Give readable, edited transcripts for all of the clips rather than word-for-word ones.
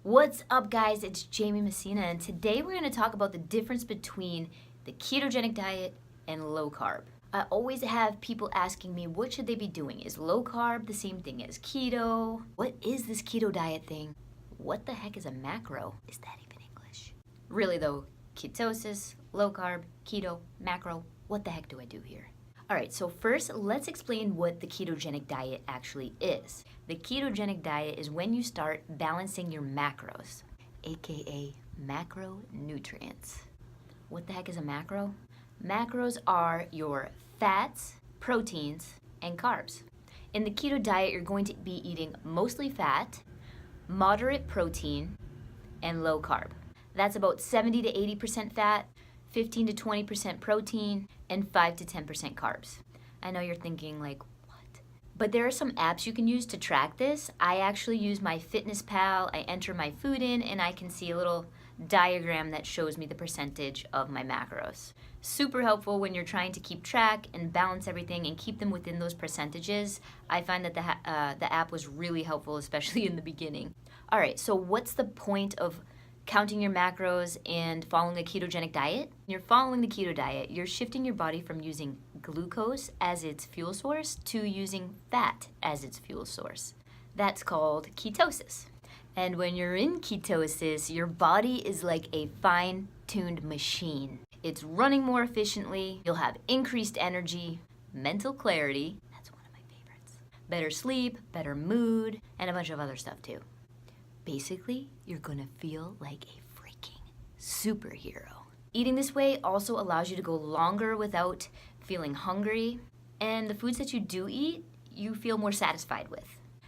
What's up, guys? It's Jamie Messina, and today we're going to talk about the difference between the ketogenic diet and low carb. I always have people asking me, what should they be doing? Is low carb the same thing as keto? What is this keto diet thing? What the heck is a macro? Is that even English? Really though, ketosis, low carb, keto, macro, what the heck do I do here? Alright, so first let's explain what the ketogenic diet actually is. The ketogenic diet is when you start balancing your macros, aka macronutrients. What the heck is a macro? Macros are your fats, proteins, and carbs. In the keto diet, you're going to be eating mostly fat, moderate protein, and low carb. That's about 70 to 80% fat, 15 to 20% protein, and 5 to 10% carbs. I know you're thinking like, what? But there are some apps you can use to track this. I actually use my FitnessPal. I enter my food in and I can see a little diagram that shows me the percentage of my macros. Super helpful when you're trying to keep track and balance everything and keep them within those percentages. I find that the app was really helpful, especially in the beginning. All right, so what's the point of counting your macros and following a ketogenic diet? You're following the keto diet, you're shifting your body from using glucose as its fuel source to using fat as its fuel source. That's called ketosis. And when you're in ketosis, your body is like a fine-tuned machine. It's running more efficiently, you'll have increased energy, mental clarity, that's one of my favorites, better sleep, better mood, and a bunch of other stuff too. Basically, you're gonna feel like a freaking superhero. Eating this way also allows you to go longer without feeling hungry, and the foods that you do eat, you feel more satisfied with.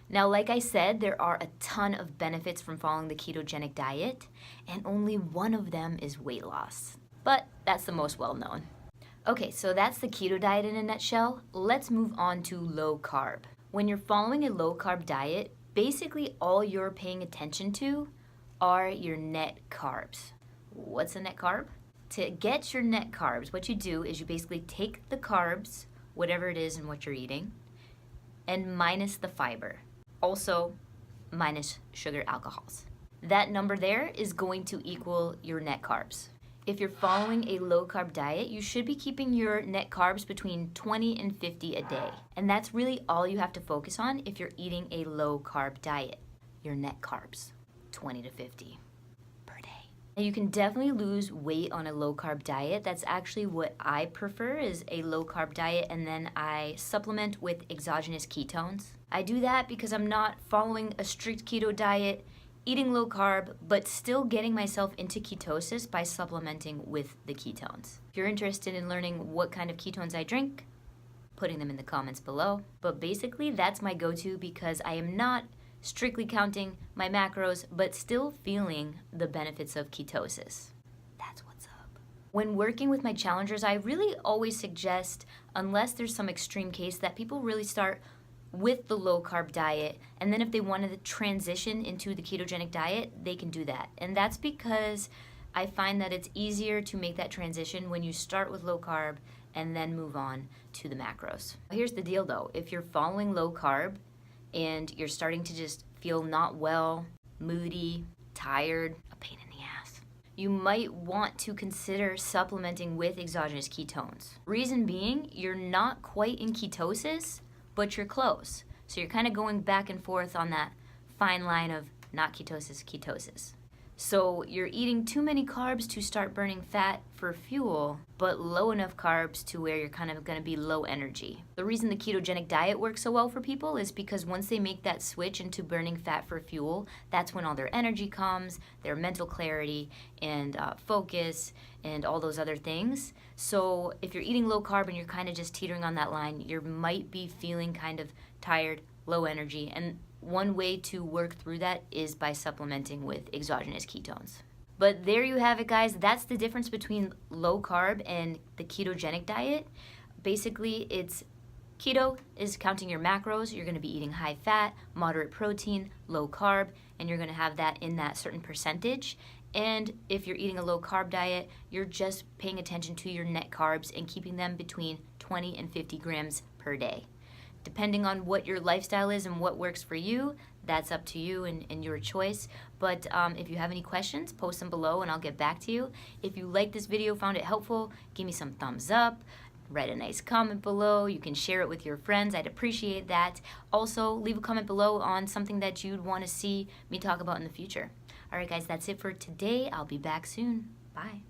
Now, like I said, there are a ton of benefits from following the ketogenic diet, and only one of them is weight loss. But that's the most well-known. Okay, so that's the keto diet in a nutshell. Let's move on to low carb. When you're following a low carb diet, basically all you're paying attention to are your net carbs. What's a net carb? To get your net carbs, what you do is you basically take the carbs, whatever it is in what you're eating, and minus the fiber. Also, minus sugar alcohols. That number there is going to equal your net carbs. If you're following a low carb diet, you should be keeping your net carbs between 20 and 50 a day. And that's really all you have to focus on if you're eating a low carb diet. Your net carbs, 20 to 50 per day. And you can definitely lose weight on a low carb diet. That's actually what I prefer, is a low carb diet, and then I supplement with exogenous ketones. I do that because I'm not following a strict keto diet, eating low carb, but still getting myself into ketosis by supplementing with the ketones. If you're interested in learning what kind of ketones I drink, putting them in the comments below. But basically, that's my go-to because I am not strictly counting my macros, but still feeling the benefits of ketosis. That's what's up. When working with my challengers, I really always suggest, unless there's some extreme case, that people really start with the low carb diet, and then if they wanted to transition into the ketogenic diet, they can do that. And that's because I find that it's easier to make that transition when you start with low carb and then move on to the macros. Here's the deal though, if you're following low carb and you're starting to just feel not well, moody, tired, a pain in the ass, you might want to consider supplementing with exogenous ketones. Reason being, you're not quite in ketosis, but you're close. So you're kind of going back and forth on that fine line of not ketosis, ketosis. So you're eating too many carbs to start burning fat for fuel, but low enough carbs to where you're kind of gonna be low energy. The reason the ketogenic diet works so well for people is because once they make that switch into burning fat for fuel, that's when all their energy comes, their mental clarity, and focus, and all those other things. So if you're eating low carb and you're kind of just teetering on that line, you might be feeling kind of tired, low energy, and one way to work through that is by supplementing with exogenous ketones. But there you have it, guys. That's the difference between low carb and the ketogenic diet. Basically, it's keto is counting your macros. You're gonna be eating high fat, moderate protein, low carb, and you're gonna have that in that certain percentage. And if you're eating a low carb diet, you're just paying attention to your net carbs and keeping them between 20 and 50 grams per day. Depending on what your lifestyle is and what works for you, that's up to you and your choice. But if you have any questions, post them below and I'll get back to you. If you liked this video, found it helpful, give me some thumbs up. Write a nice comment below. You can share it with your friends. I'd appreciate that. Also, leave a comment below on something that you'd want to see me talk about in the future. All right, guys, that's it for today. I'll be back soon. Bye.